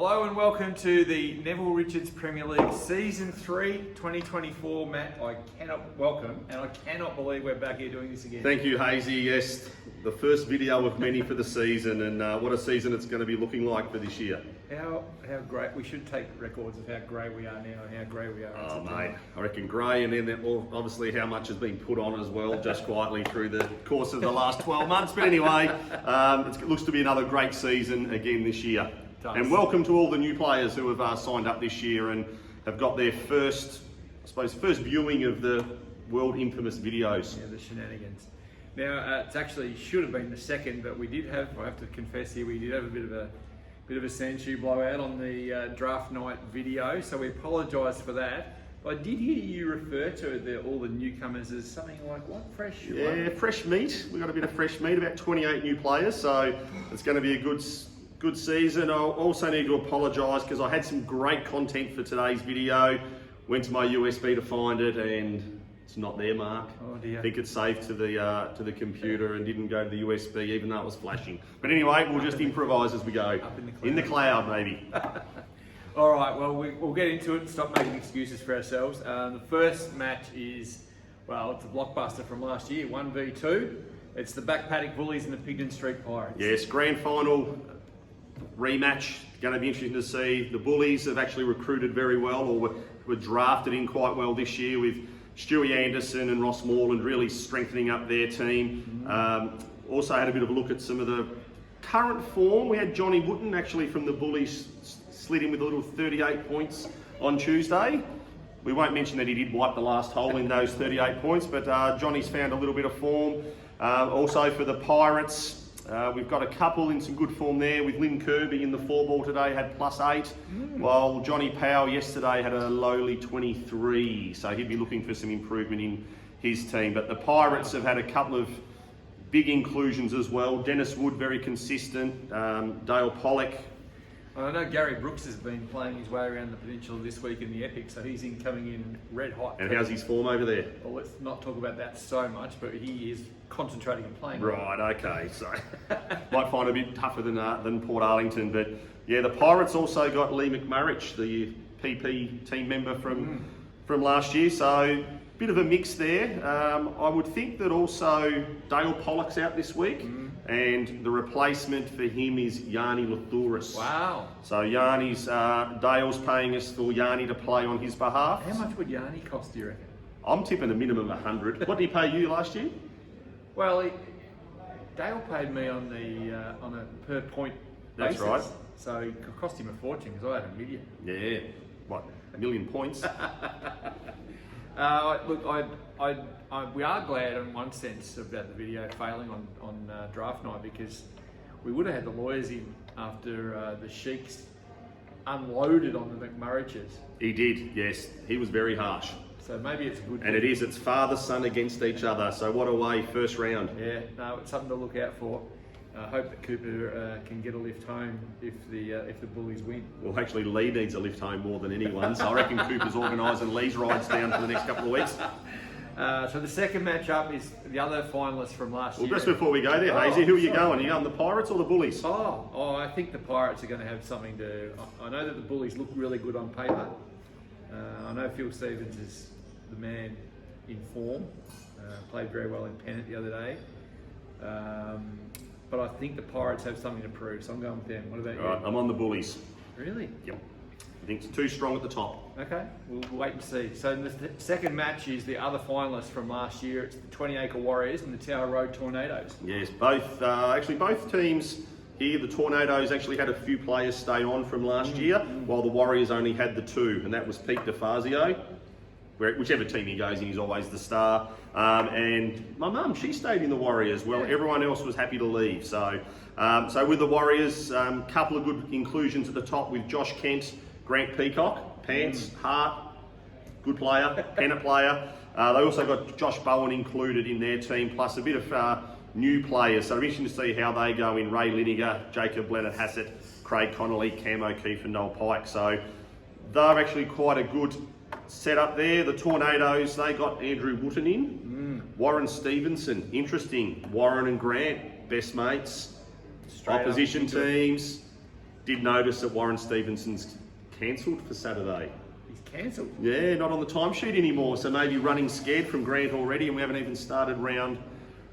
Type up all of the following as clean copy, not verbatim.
Hello and welcome to the Neville Richards Premier League Season 3 2024. Matt, I cannot believe we're back here doing this again. Thank you, Hazy. Yes, the first video of many for the season, and what a season it's going to be looking like for this year. How great. We should take records of how great we are now and how great we are. Oh, mate, I reckon grey, and then obviously how much has been put on as well, just quietly through the course of the last 12 months. But anyway, it looks to be another great season again this year. And welcome to all the new players who have signed up this year and have got their first viewing of the world infamous videos. Yeah, the shenanigans. Now, it's actually should have been the second, but we did have, I have to confess here, we did have a bit of a sand shoe blowout on the draft night video, so we apologise for that. I did hear you refer to all the newcomers as something like what? Fresh meat. We've got a bit of fresh meat, about 28 new players, so it's going to be a good season. I also need to apologise because I had some great content for today's video. Went to my USB to find it and it's not there, Mark. Oh dear. I think it's saved to the computer and didn't go to the USB even though it was flashing. But anyway, we'll just improvise as we go. Up in the cloud, maybe. All right, well, we'll get into it and stop making excuses for ourselves. The first match is, well, it's a blockbuster from last year, 1v2. It's the Back Paddock Bullies and the Pigden Street Pirates. Yes, grand final rematch. Going to be interesting to see. The Bullies have actually recruited very well, or were drafted in quite well this year with Stewie Anderson and Ross Morland really strengthening up their team. Also had a bit of a look at some of the current form. We had Johnny Wooten actually from the Bullies slid in with a little 38 points on Tuesday. We won't mention that he did wipe the last hole in those 38 points, but Johnny's found a little bit of form. Also for the Pirates, we've got a couple in some good form there with Lynn Kirby in the 4-ball today, had +8, while Johnny Powell yesterday had a lowly 23, so he'd be looking for some improvement in his team. But the Pirates have had a couple of big inclusions as well. Dennis Wood, very consistent, Dale Pollock. I know Gary Brooks has been playing his way around the peninsula this week in the Epic, so he's coming in red hot. And how's his form over there? Well, let's not talk about that so much, but he is concentrating and playing. Right, okay, so might find it a bit tougher than Portarlington, but yeah, the Pirates also got Lee McMurrich, the PP team member from last year, so bit of a mix there. I would think that also Dale Pollock's out this week, and the replacement for him is Yanni Lathouris. Wow. So Yanni's, Dale's paying us for Yanni to play on his behalf. How much would Yanni cost, do you reckon? I'm tipping a minimum 100. What did he pay you last year? Well, Dale paid me on a per point basis. That's right. So it cost him a fortune because I had $1 million. Yeah, what, 1 million points? Look, we are glad in one sense about the video failing on draft night, because we would have had the lawyers in after the Sheiks unloaded on the McMurriches. He did, yes. He was very harsh. So maybe it's a good... And it's father, son against each other. So what a way, first round. Yeah, no, it's something to look out for. I hope that Cooper can get a lift home if the Bullies win. Well, actually, Lee needs a lift home more than anyone, so I reckon Cooper's organising Lee's rides down for the next couple of weeks. So the second matchup is the other finalists from last year. Well, just before we go there, Hazy, who are you going? Are you going the Pirates or the Bullies? Oh, I think the Pirates are going to have something to... I know that the Bullies look really good on paper. I know Phil Stevens is the man in form. Played very well in Pennant the other day. But I think the Pirates have something to prove, so I'm going with them. What about you? Right, I'm on the Bullies. Really? Yep. I think it's too strong at the top. Okay, we'll wait and see. So the second match is the other finalists from last year. It's the 20 Acre Warriors and the Tower Road Tornadoes. Yes, both teams here, the Tornadoes actually had a few players stay on from last year, while the Warriors only had the 2, and that was Pete DeFazio. Whichever team he goes in, he's always the star. And my mum, she stayed in the Warriors. Well, everyone else was happy to leave. So with the Warriors, couple of good inclusions at the top with Josh Kent, Grant Peacock, Pants, Hart, good player, Pennant player. They also got Josh Bowen included in their team, plus a bit of new players. So it'll be interesting to see how they go in. Ray Liniger, Jacob Leonard-Hassett, Craig Connolly, Cam O'Keefe and Noel Pike. So they're actually quite a good set up there. The Tornadoes, they got Andrew Wooten in. Warren Stevenson, interesting. Warren and Grant, best mates. Opposition teams. did notice that Warren Stevenson's cancelled for Saturday. He's cancelled. Yeah, not on the timesheet anymore. So maybe running scared from Grant already, and we haven't even started round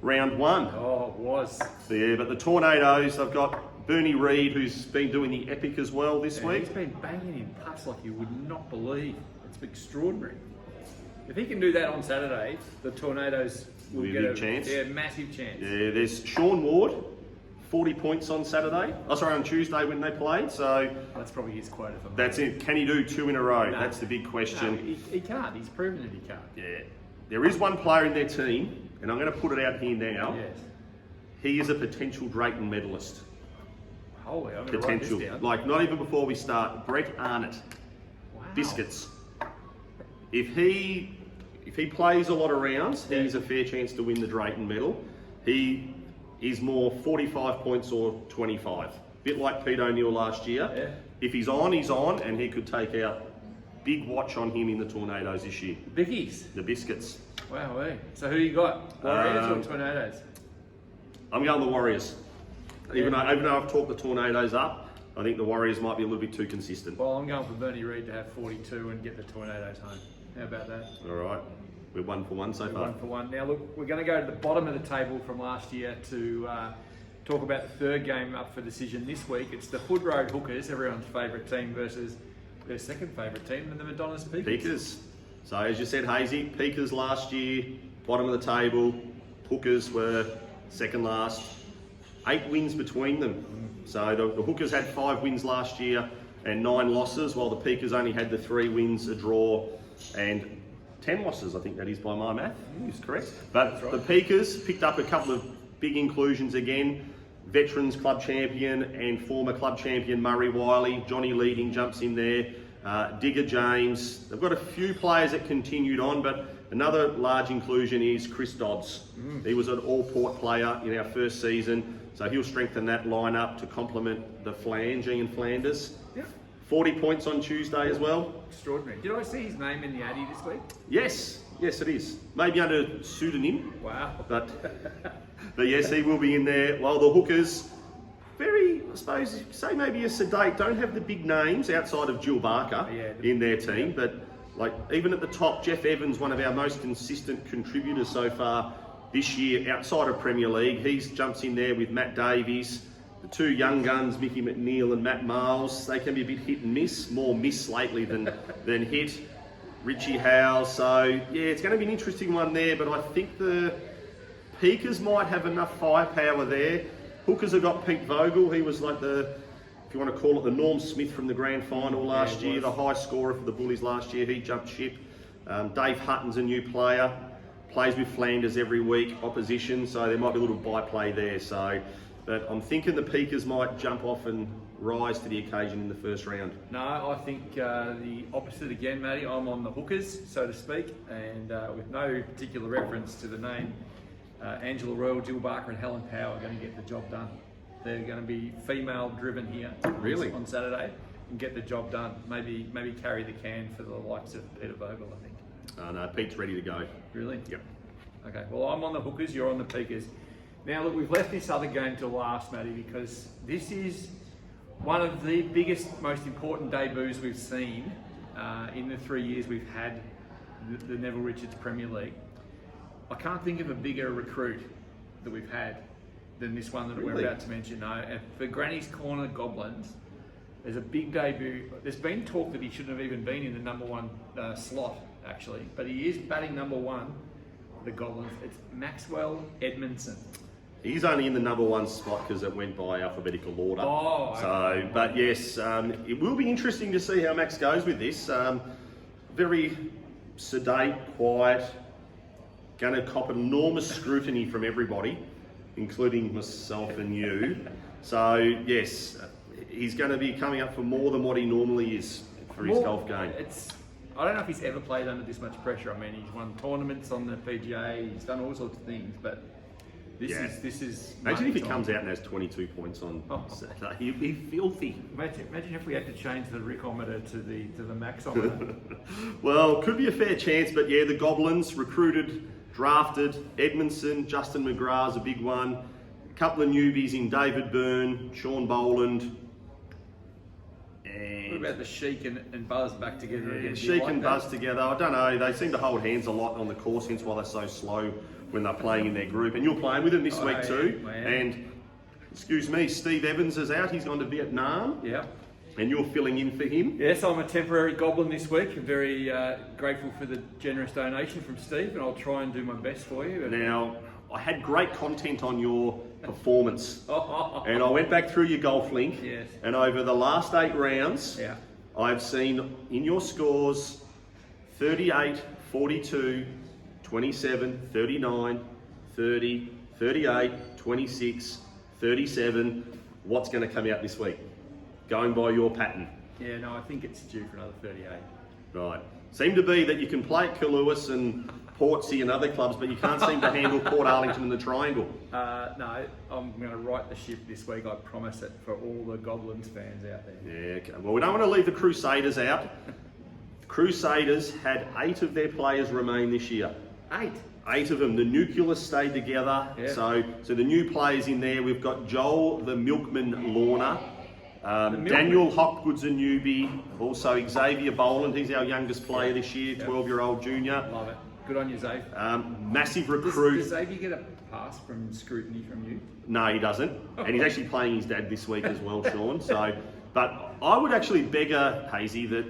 one. Oh, it was. So yeah, but the Tornadoes, they've got Bernie Reid, who's been doing the epic as well this week. He's been banging in putts like you would not believe. It's extraordinary. If he can do that on Saturday, the Tornadoes will get a chance. Yeah, massive chance. Yeah, there's Sean Ward, 40 points on Saturday. Oh, sorry, on Tuesday when they played. So That's probably his quota for me. that's it. Can he do 2 in a row? No. That's the big question. No, he can't. He's proven that he can't. Yeah. There is one player in their team, and I'm going to put it out here now. Yes. He is a potential Drayton medalist. Holy, I'm going to write this Potential. down. Like, not even before we start. Brett Arnott. Wow. Biscuits. If he plays a lot of rounds, he's a fair chance to win the Drayton medal. He is more 45 points or 25. Bit like Pete O'Neill last year. Yeah. If he's on, and he could take out. Big watch on him in the Tornadoes this year. Bickies. The Biscuits. Wow, so who you got? Warriors or Tornadoes? I'm going the Warriors. Even though I've talked the Tornadoes up, I think the Warriors might be a little bit too consistent. Well, I'm going for Bernie Reid to have 42 and get the Tornadoes home. How about that? All right. We're 1 for 1 so far. 1 for 1. Now, look, we're going to go to the bottom of the table from last year to talk about the third game up for decision this week. It's the Hood Road Hookers, everyone's favourite team, versus their second favourite team, and the Madonna's Peakers. Peakers. So as you said, Hazy, Peakers last year, bottom of the table. Hookers were second last. 8 wins between them. So the Hookers had 5 wins last year and 9 losses, while the Peakers only had the 3 wins, a draw, and 10 losses. I think that is by my math. Is correct. But right. The Peakers picked up a couple of big inclusions again. Veterans club champion and former club champion Murray Wiley. Johnny Leading jumps in there. Digger James. They've got a few players that continued on, but another large inclusion is Chris Dodds. He was an all-port player in our first season, so he'll strengthen that lineup to complement the flanging and Flanders. Yeah. 40 points on Tuesday as well. Extraordinary. Did I see his name in the Addy this week? Yes, it is. Maybe under pseudonym. Wow. But yes, he will be in there. While the Hookers, very, I suppose, say maybe a sedate, don't have the big names outside of Jill Barker in their team. But like even at the top, Jeff Evans, one of our most consistent contributors so far this year outside of Premier League. He jumps in there with Matt Davies. The 2 young guns, Mickey McNeil and Matt Miles, they can be a bit hit and miss, more miss lately than hit. Richie Howe, so yeah, it's going to be an interesting one there, but I think the Peakers might have enough firepower there. Hookers have got Pete Vogel, he was like if you want to call it, the Norm Smith from the grand final last year, the high scorer for the Bullies last year, he jumped ship. Dave Hutton's a new player, plays with Flanders every week, opposition, so there might be a little byplay there. So, but I'm thinking the Peakers might jump off and rise to the occasion in the first round. No, I think the opposite again, Matty. I'm on the Hookers, so to speak, and with no particular reference to the name, Angela Royal, Jill Barker and Helen Power are going to get the job done. They're going to be female-driven here on Saturday and get the job done. Maybe carry the can for the likes of Peter Vogel, I think. No, Pete's ready to go. Really? Yep. Okay, well, I'm on the Hookers, you're on the Peakers. Now, look, we've left this other game to last, Matty, because this is one of the biggest, most important debuts we've seen in the 3 years we've had the Neville Richards Premier League. I can't think of a bigger recruit that we've had than this one that we're about to mention. No, and for Granny's Corner Goblins, there's a big debut. There's been talk that he shouldn't have even been in the number 1 slot, actually, but he is batting number 1 for the Goblins. It's Maxwell Edmondson. He's only in the number 1 spot because it went by alphabetical order. Oh, okay. But yes, it will be interesting to see how Max goes with this. Very sedate, quiet, going to cop enormous scrutiny from everybody, including myself and you. So yes, he's going to be coming up for more than what he normally is for his golf game. I don't know if he's ever played under this much pressure. I mean, he's won tournaments on the PGA, he's done all sorts of things, but this is. Imagine if he comes out and has 22 points on Saturday. He'd be filthy. Imagine if we had to change the Rickometer to the Maxometer. Well, could be a fair chance, but yeah, the Goblins recruited, drafted Edmondson, Justin McGrath's a big one. A couple of newbies in David Byrne, Sean Boland. What about the Sheik and Buzz back together again? Do you Sheik like and that? Buzz together, I don't know, they seem to hold hands a lot on the course, hence why they're so slow when they're playing in their group. And you're playing with them this week too. And, excuse me, Steve Evans is out, he's gone to Vietnam. Yeah. And you're filling in for him. Yes, I'm a temporary Goblin this week. I'm very grateful for the generous donation from Steve, and I'll try and do my best for you. Now, I had great content on your performance. And I went back through your golf link. Yes. And over the last 8 rounds, Yeah. I've seen in your scores 38, 42, 27, 39, 30, 38, 26, 37. What's going to come out this week? Going by your pattern. Yeah, no, I think it's due for another 38. Right. Seem to be that you can play at Lewis and Portsea and other clubs, but you can't seem to handle Portarlington and the Triangle. No, I'm going to right the ship this week. I promise it, for all the Goblins fans out there. Yeah, okay. Well, we don't want to leave the Crusaders out. The Crusaders had 8 of their players remain this year. 8? 8 of them. The nucleus stayed together. Yeah. So the new players in there, we've got Joel the Milkman Lorna, Daniel Hopgood's a newbie, also Xavier Boland, he's our youngest player this year, 12-year-old junior. Love it. Good on you, Zave. Massive recruit. Does Xavier get a pass from scrutiny from you? No, he doesn't. And he's actually playing his dad this week as well, Sean. So, but I would actually beg Hazy that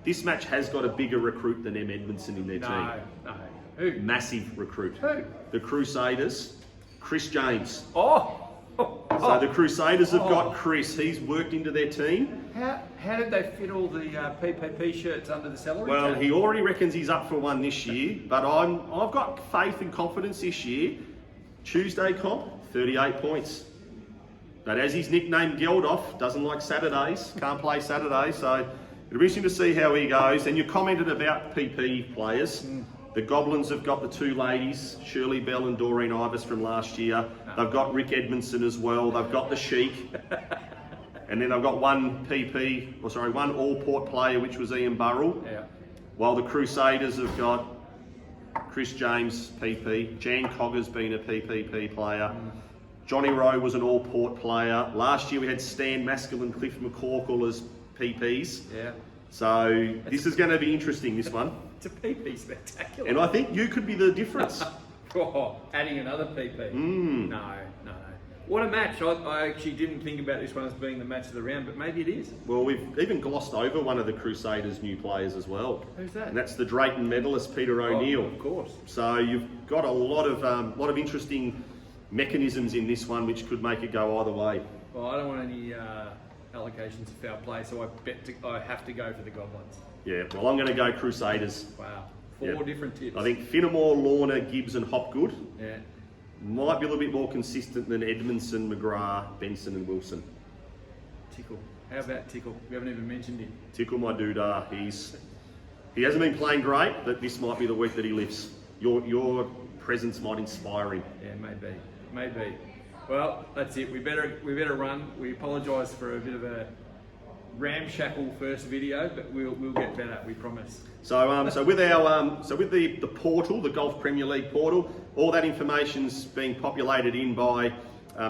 this match has got a bigger recruit than M. Edmondson in their team. No. Who? Massive recruit. Who? The Crusaders, Chris James. So the Crusaders have got Chris. He's worked into their team. How did they fit all the PPP shirts under the salary Well, cap? he already reckons he's up for one this year, but I've got faith and confidence this year. Tuesday comp, 38 points. But as his nickname Geldof, doesn't like Saturdays, can't play Saturdays, so it'll be interesting to see how he goes. And you commented about PP players. The Goblins have got the 2 ladies, Shirley Bell and Doreen Ibis from last year. They've got Rick Edmondson as well. They've got the Sheik. And then they've got one all-port player, which was Ian Burrell. Yeah. While the Crusaders have got Chris James, PP. Jan Cogger's been a PPP player. Johnny Rowe was an all-port player. Last year we had Stan Maskell and Cliff McCorkle as PPs. Yeah. So this is going to be interesting, this one. It's a PP spectacular. And I think you could be the difference. Adding another PP. No. What a match. I actually didn't think about this one as being the match of the round, but maybe it is. Well, we've even glossed over one of the Crusaders' new players as well. Who's that? And that's the Drayton medalist, Peter O'Neill. Of course. So you've got a lot of interesting mechanisms in this one, which could make it go either way. Well, I don't want any allocations of foul play, so I have to go for the Goblins. Yeah, well, I'm going to go Crusaders. Wow. 4 different tips. I think Finnemore, Lorna, Gibbs and Hopgood Yeah. might be a little bit more consistent than Edmondson, McGrath, Benson and Wilson. Tickle. How about Tickle? We haven't even mentioned him. Tickle my doodah. He hasn't been playing great, but this might be the week that he lifts. Your presence might inspire him. Yeah, maybe. Well, that's it. We better run. We apologise for a bit of a ramshackle first video, but we'll get better. We promise. So with the portal, the Golf Premier League portal, all that information's being populated in by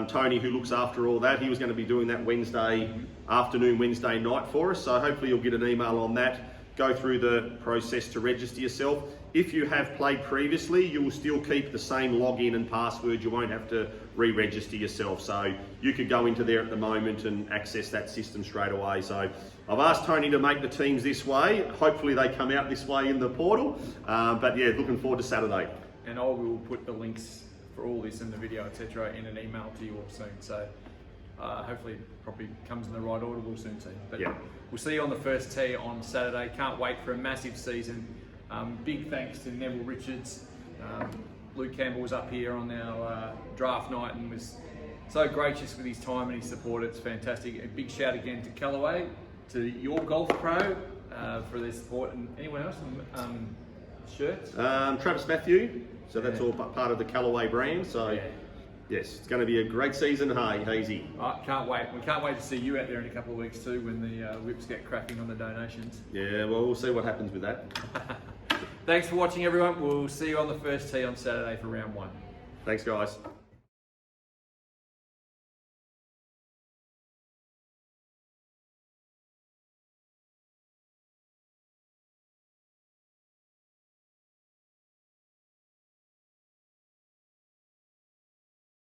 Tony, who looks after all that. He was going to be doing that Wednesday afternoon, Wednesday night for us. So hopefully you'll get an email on that. Go through the process to register yourself. If you have played previously, you will still keep the same login and password. You won't have to re-register yourself. So you could go into there at the moment and access that system straight away. So I've asked Tony to make the teams this way. Hopefully they come out this way in the portal. But yeah, looking forward to Saturday. And I will put the links for all this in the video, etc., in an email to you all soon. So hopefully it probably comes in the right order. We'll soon see. But yeah. We'll see you on the first tee on Saturday. Can't wait for a massive season. Big thanks to Neville Richards. Luke Campbell was up here on our draft night and was so gracious with his time and his support. It's fantastic. A big shout again to Callaway, to your Golf Pro for their support, and anyone else on shirts? Travis Matthew. So that's all part of the Callaway brand. So yes, it's going to be a great season. Hey, Hazy. Can't wait. We can't wait to see you out there in a couple of weeks too, when the whips get cracking on the donations. Yeah, well, we'll see what happens with that. Thanks for watching, everyone. We'll see you on the first tee on Saturday for round 1. Thanks, guys.